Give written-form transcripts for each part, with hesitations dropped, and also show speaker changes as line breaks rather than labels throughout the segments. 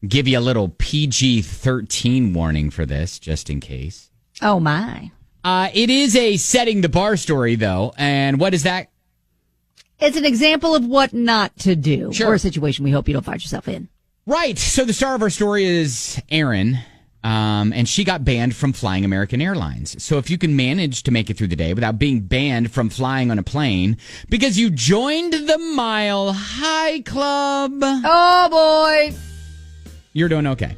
give you a little PG-13 warning for this, just in case.
Oh, my.
It is a setting the bar story, though. And what is that?
It's an example of what not to do.
Sure.
Or a situation we hope you don't find yourself in.
Right. So the star of our story is Erin. And she got banned from flying American Airlines. So if you can manage to make it through the day without being banned from flying on a plane because you joined the Mile High Club.
Oh, boy.
You're doing okay.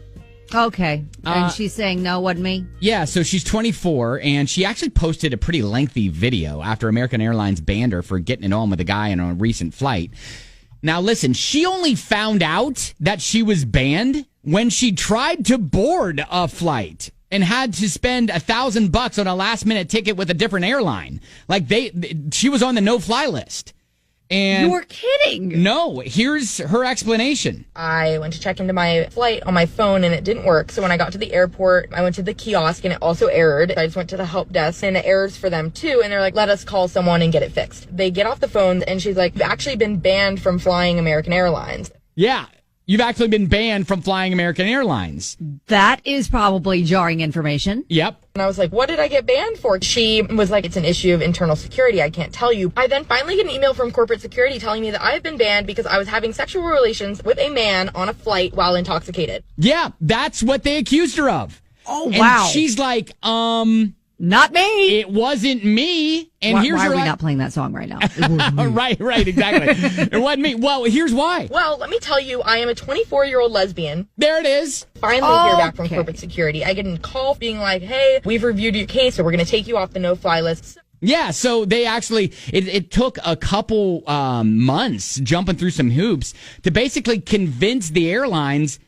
Okay. And she's saying, no, wasn't me?
Yeah, so she's 24, and she actually posted a pretty lengthy video after American Airlines banned her for getting it on with a guy on a recent flight. Now, listen, she only found out that she was banned when she tried to board a flight and had to spend $1,000 on a last-minute ticket with a different airline. Like, she was on the no-fly list. And
you're kidding.
No, here's her explanation.
I went to check into my flight on my phone and it didn't work. So when I got to the airport, I went to the kiosk and it also errored. I just went to the help desk and it errors for them too. And they're like, let us call someone and get it fixed. They get off the phone and she's like, you've actually been banned from flying American Airlines.
Yeah. You've actually been banned from flying American Airlines.
That is probably jarring information.
Yep.
And I was like, what did I get banned for? She was like, it's an issue of internal security. I can't tell you. I then finally get an email from corporate security telling me that I've been banned because I was having sexual relations with a man on a flight while intoxicated.
Yeah, that's what they accused her of.
Oh, wow.
And she's like,
not me.
It wasn't me. And
why
here's
are we
like,
not playing that song right now?
right, exactly. It wasn't me. Well, here's why.
Well, let me tell you, I am a 24-year-old lesbian.
There it is.
Finally hear back from corporate security. I get a call being like, hey, we've reviewed your case, so we're going to take you off the no-fly list.
Yeah, so they actually, it took a couple months jumping through some hoops to basically convince the airlines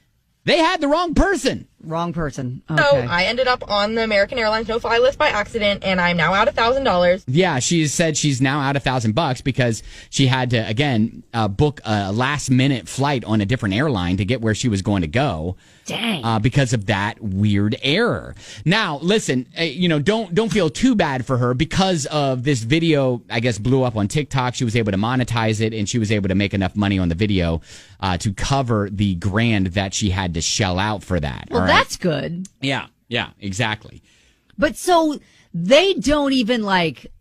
they had the wrong person.
Wrong person. Okay.
So I ended up on the American Airlines no-fly list by accident, and I'm now out $1,000.
Yeah, she said she's now out $1,000 because she had to, again, book a last-minute flight on a different airline to get where she was going to go.
Dang.
Because of that weird error. Now, listen, don't feel too bad for her because of this video, I guess, blew up on TikTok. She was able to monetize it, and she was able to make enough money on the video to cover the grand that she had to shell out for that.
Well,
all right?
that's good.
Yeah, exactly.
But so they don't even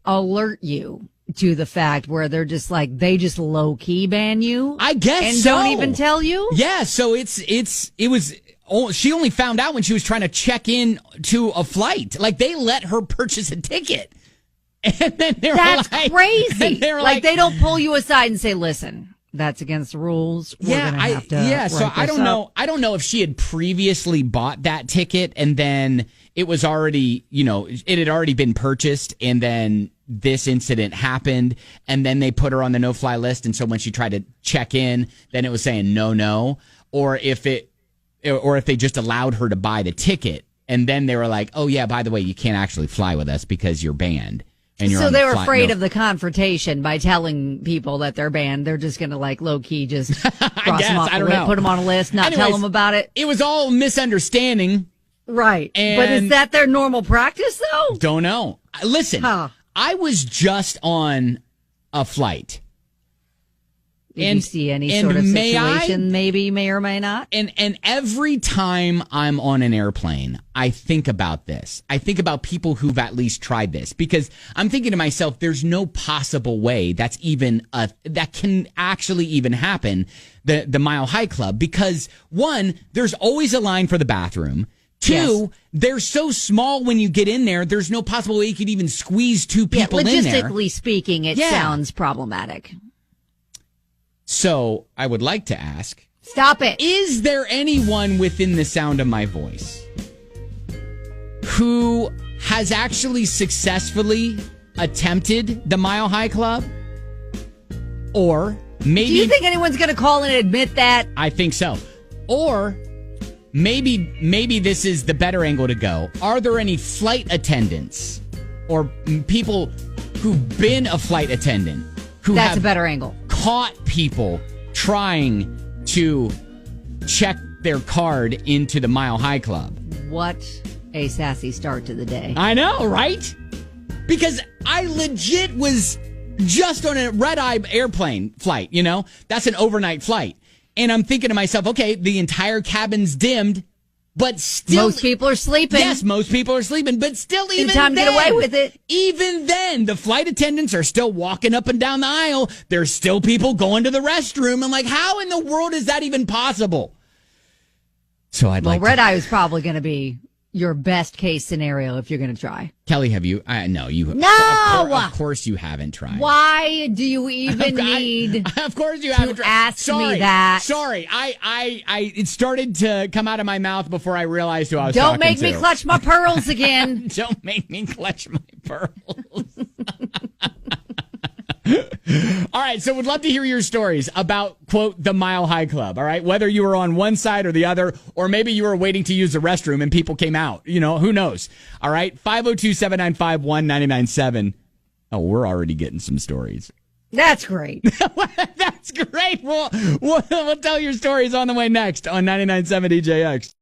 alert you to the fact where they're just they just low key ban you.
I guess
and
so.
Don't even tell you.
Yeah, so it was. She only found out when she was trying to check in to a flight. Like they let her purchase a ticket, and then
That's crazy.
They're
they don't pull you aside and say, "Listen, that's agained the rules. We're gonna have to."
So I don't know. I don't know if she had previously bought that ticket and then it was already, it had already been purchased, and then this incident happened, and then they put her on the no-fly list, and so when she tried to check in, then it was saying no, or if they just allowed her to buy the ticket, and then they were like, oh yeah, by the way, you can't actually fly with us because you're banned. And you're
so
on
they were afraid of the confrontation by telling people that they're banned. They're just going to low key just cross them off put them on a list, not tell them about it.
It was all misunderstanding.
Right. But is that their normal practice though?
Don't know. Listen, I was just on a flight.
Did you see any sort of situation maybe, may or may not?
And every time I'm on an airplane, I think about this. I think about people who've at least tried this, because I'm thinking to myself, there's no possible way that can actually even happen, the Mile High Club, because one, there's always a line for the bathroom. Two, they're so small when you get in there, there's no possible way you could even squeeze two people in there.
Logistically speaking, it sounds problematic.
So I would like to ask.
Stop it.
Is there anyone within the sound of my voice who has actually successfully attempted the Mile High Club? Or maybe...
Do you think anyone's going to call and admit that?
I think so. Or maybe this is the better angle to go. Are there any flight attendants or people who've been a flight attendant
That's a better angle.
Caught people trying to check their card into the Mile High Club? What
a sassy start to the day.
I know, right? Because I legit was just on a red-eye airplane flight, That's an overnight flight. And I'm thinking to myself, okay, the entire cabin's dimmed, but still.
Most people are sleeping.
Yes, most people are sleeping, but still, even
time
then.
to get away with it.
Even then, the flight attendants are still walking up and down the aisle. There's still people going to the restroom. I'm like, how in the world is that even possible? So
red eye is probably going to be your best case scenario if you're going to try.
Kelly, have you? No, you.
No,
of course you haven't tried.
Why do you even need?
Of course you haven't tried.
Ask me that.
Sorry, it started to come out of my mouth before I realized who I was talking to.
Don't make me clutch my pearls again.
Don't make me clutch my pearls. All right, so would love to hear your stories about, quote, the Mile High Club, all right? Whether you were on one side or the other, or maybe you were waiting to use the restroom and people came out. You know, who knows? All right, 502-795-1997. Oh, we're already getting some stories.
That's great.
That's great. We'll tell your stories on the way next on 99.7 DJX.